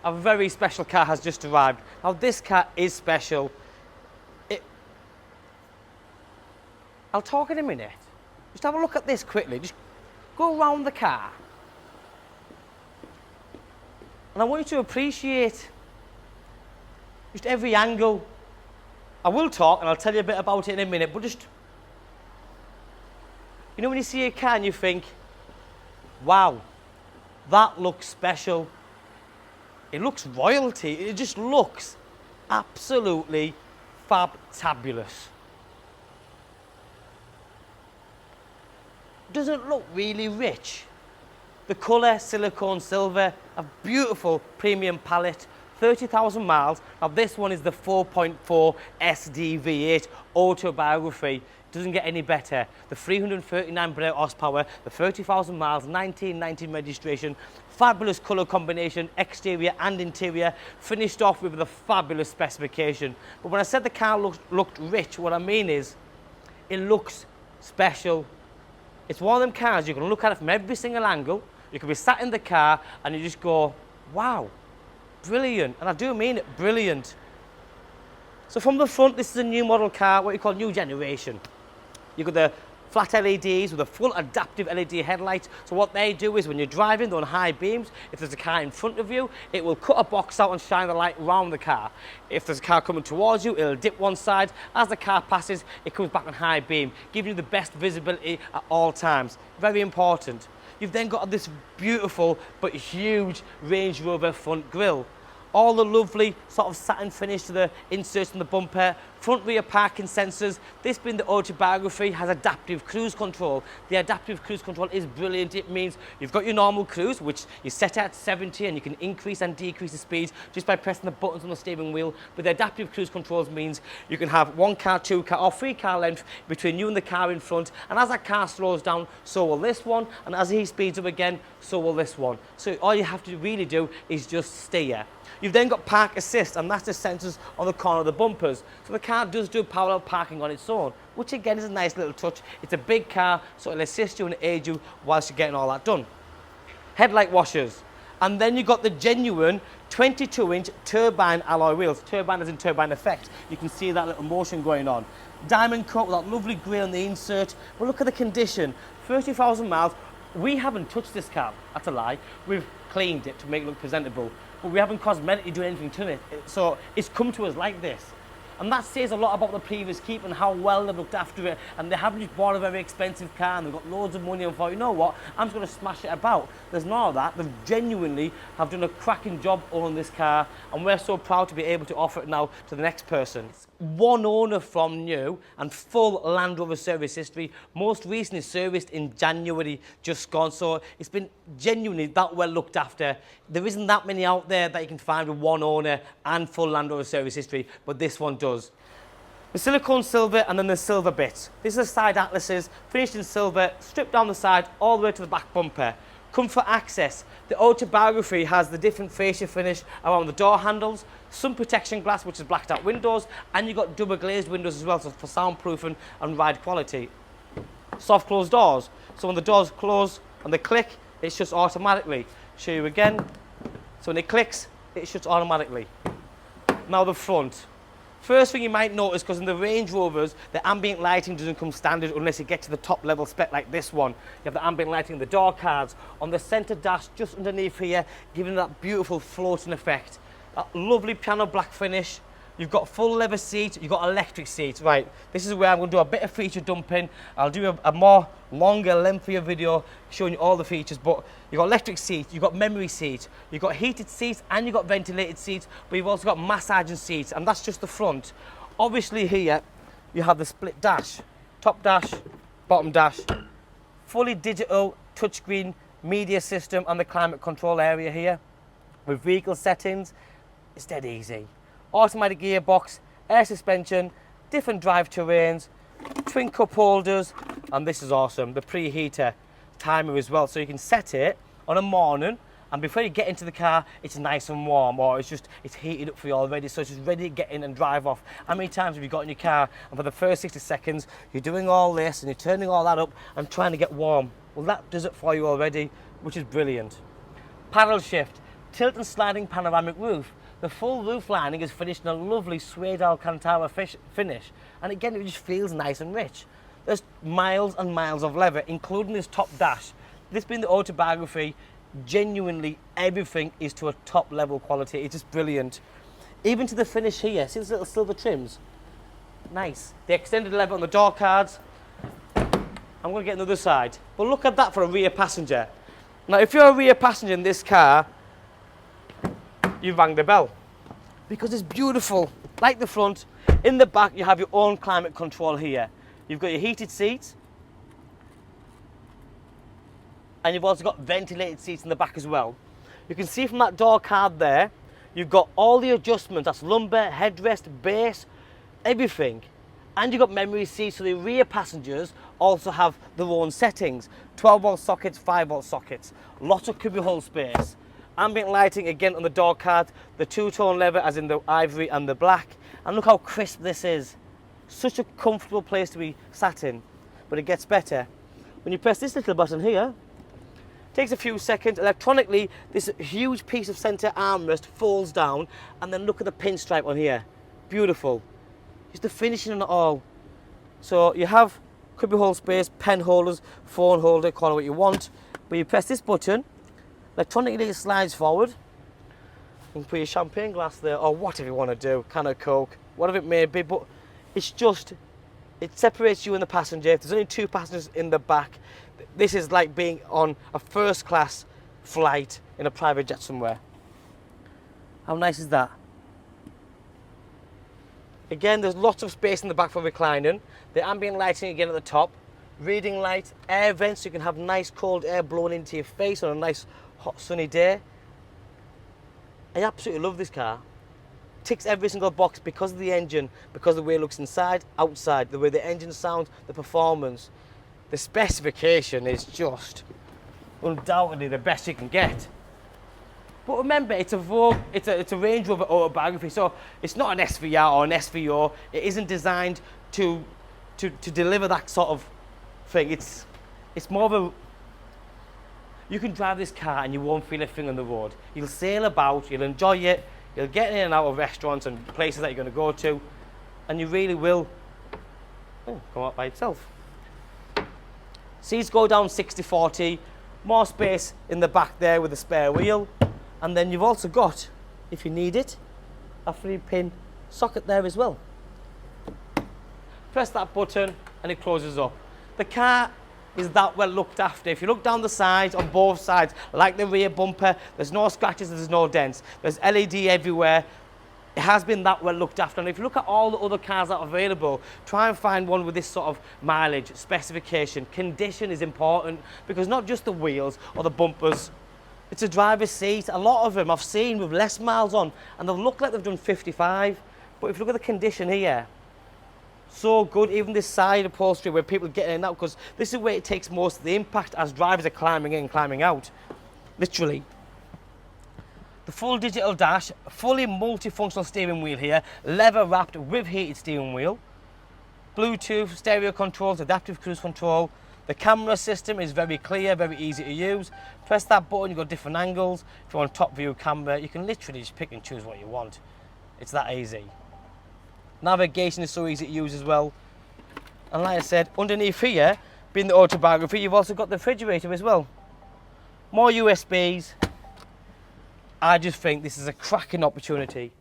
a very special car has just arrived. Now this car is special. I'll talk in a minute. Just have a look at this quickly. Just go around the car. And I want you to appreciate just every angle. I will talk and I'll tell you a bit about it in a minute, but just, you know when you see a car and you think, wow, that looks special. It looks royalty. It just looks absolutely fab-tabulous. Doesn't look really rich. The colour, silicone silver, a beautiful premium palette, 30,000 miles. Now this one is the 4.4 SD V8 Autobiography. Doesn't get any better. The 339 brake horsepower, the 30,000 miles, 1919 registration, fabulous colour combination, exterior and interior, finished off with a fabulous specification. But when I said the car looked rich, what I mean is it looks special. It's one of them cars you can look at it from every single angle. You can be sat in the car and you just go, wow, brilliant. And I do mean it, brilliant. So from the front, this is a new model car, what you call new generation. You've got the flat LEDs with a full adaptive LED headlight. So what they do is when you're driving, they're on high beams. If there's a car in front of you, it will cut a box out and shine the light around the car. If there's a car coming towards you, it'll dip one side. As the car passes, it comes back on high beam, giving you the best visibility at all times. Very important. You've then got this beautiful but huge Range Rover front grille. All the lovely sort of satin finish to the inserts in the bumper, front rear parking sensors. This being the Autobiography has adaptive cruise control. The adaptive cruise control is brilliant. It means you've got your normal cruise, which you set at 70 and you can increase and decrease the speed just by pressing the buttons on the steering wheel. But the adaptive cruise controls means you can have one car, two car or three car length between you and the car in front. And as that car slows down, so will this one. And as he speeds up again, so will this one. So all you have to really do is just steer. You've then got park assist, and that's the sensors on the corner of the bumpers. So the car does do parallel parking on its own, which again is a nice little touch. It's a big car, so it'll assist you and aid you whilst you're getting all that done. Headlight washers. And then you've got the genuine 22-inch turbine alloy wheels. Turbine as in turbine effect. You can see that little motion going on. Diamond cut with that lovely grey on the insert. But look at the condition. 30,000 miles. We haven't touched this car. That's a lie. We've cleaned it to make it look presentable. But we haven't cosmetically done anything to it. So it's come to us like this. And that says a lot about the previous keep and how well they've looked after it. And they haven't just bought a very expensive car and they've got loads of money and thought, you know what, I'm just going to smash it about. There's none of that. They genuinely have done a cracking job owning this car, and we're so proud to be able to offer it now to the next person. One owner from new and full Land Rover service history, most recently serviced in January just gone. So it's been genuinely that well looked after. There isn't that many out there that you can find with one owner and full Land Rover service history, but this one does. The silicone silver and then the silver bits. These are the side atlases, finished in silver, stripped down the side all the way to the back bumper. Comfort access. The Autobiography has the different fascia finish around the door handles, sun protection glass which is blacked out windows, and you've got double glazed windows as well, so for soundproofing and ride quality. Soft closed doors. So when the doors close and they click, it shuts automatically. Show you again. So when it clicks, it shuts automatically. Now the front. First thing you might notice, because in the Range Rovers, the ambient lighting doesn't come standard unless you get to the top level spec like this one. You have the ambient lighting in the door cards, on the centre dash just underneath here, giving that beautiful floating effect. That lovely piano black finish. You've got full leather seats, you've got electric seats. Right, this is where I'm going to do a bit of feature dumping. I'll do a more longer, lengthier video showing you all the features, but you've got electric seats, you've got memory seats, you've got heated seats and you've got ventilated seats, but you've also got massaging seats, and that's just the front. Obviously here, you have the split dash, top dash, bottom dash, fully digital touchscreen media system and the climate control area here. With vehicle settings, it's dead easy. Automatic gearbox, air suspension, different drive terrains, twin cup holders, and this is awesome, the preheater timer as well, so you can set it on a morning and before you get into the car it's nice and warm, or it's heated up for you already, so it's just ready to get in and drive off. How many times have you got in your car and for the first 60 seconds you're doing all this and you're turning all that up and trying to get warm? Well, that does it for you already, which is brilliant. Paddle shift. tilt and sliding panoramic roof. The full roof lining is finished in a lovely suede Alcantara finish, and again it just feels nice and rich. There's miles and miles of leather, including this top dash. This being the Autobiography, genuinely everything is to a top level quality. It's just brilliant. Even to the finish here, see these little silver trims? Nice. The extended leather on the door cards. I'm going to get on the other side. But look at that for a rear passenger. Now, if you're a rear passenger in this car, you rang the bell. Because it's beautiful. Like the front, in the back you have your own climate control here. You've got your heated seats. And you've also got ventilated seats in the back as well. You can see from that door card there, you've got all the adjustments. That's lumbar, headrest, base, everything. And you've got memory seats, so the rear passengers also have their own settings. 12-volt sockets, 5-volt sockets. Lots of cubbyhole space. Ambient lighting again on the door card. The two-tone leather as in the ivory and the black. And look how crisp this is. Such a comfortable place to be sat in. But it gets better. When you press this little button here, takes a few seconds. Electronically, this huge piece of center armrest folds down, and then look at the pinstripe on here. Beautiful. Just the finishing on it all. So you have cubbyhole space, pen holders, phone holder, call it what you want. But you press this button, electronically it slides forward. You can put your champagne glass there, or whatever you want to do, can of Coke, whatever it may be. But it's just, it separates you and the passenger. If there's only two passengers in the back, this is like being on a first class flight in a private jet somewhere. How nice is that? Again, there's lots of space in the back for reclining. The ambient lighting again at the top. Reading light, air vents, so you can have nice cold air blowing into your face on a nice hot sunny day. I absolutely love this car. Ticks every single box because of the engine, because of the way it looks inside, outside, the way the engine sounds, the performance. The specification is just undoubtedly the best you can get. But remember, it's a Range Rover Autobiography, so it's not an SVR or an SVO. It isn't designed to deliver that sort of thing. It's more of a... You can drive this car and you won't feel a thing on the road. You'll sail about, you'll enjoy it, you'll get in and out of restaurants and places that you're going to go to, and you really will come out by itself. Seats go down 60-40, more space in the back there with a spare wheel. And then you've also got, if you need it, a 3-pin socket there as well. Press that button and it closes up. The car is that well looked after. If you look down the sides, on both sides, like the rear bumper, there's no scratches, there's no dents. There's LED everywhere. It has been that well looked after. And if you look at all the other cars that are available, try and find one with this sort of mileage, specification. Condition is important, because not just the wheels or the bumpers, it's a driver's seat. A lot of them I've seen with less miles on, and they look like they've done 55. But if you look at the condition here, so good. Even this side upholstery where people get in and out, because this is where it takes most of the impact as drivers are climbing in and climbing out. Literally. The full digital dash, fully multifunctional steering wheel here, leather wrapped with heated steering wheel. Bluetooth, stereo controls, adaptive cruise control. The camera system is very clear, very easy to use. Press that button, you've got different angles. If you want top view camera, you can literally just pick and choose what you want. It's that easy. Navigation is so easy to use as well. And like I said, underneath here, being the Autobiography, you've also got the refrigerator as well. More USBs. I just think this is a cracking opportunity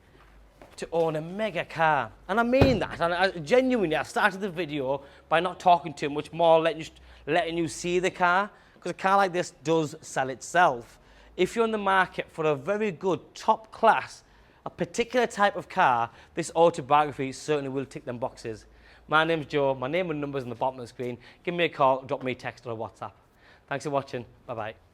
to own a mega car. And I mean that. And I started the video by not talking too much, more letting you see the car, because a car like this does sell itself. If you're in the market for a very good, top class, a particular type of car, this Autobiography certainly will tick them boxes. My name's Joe. My name and number's on the bottom of the screen. Give me a call, drop me a text or a WhatsApp. Thanks for watching. Bye-bye.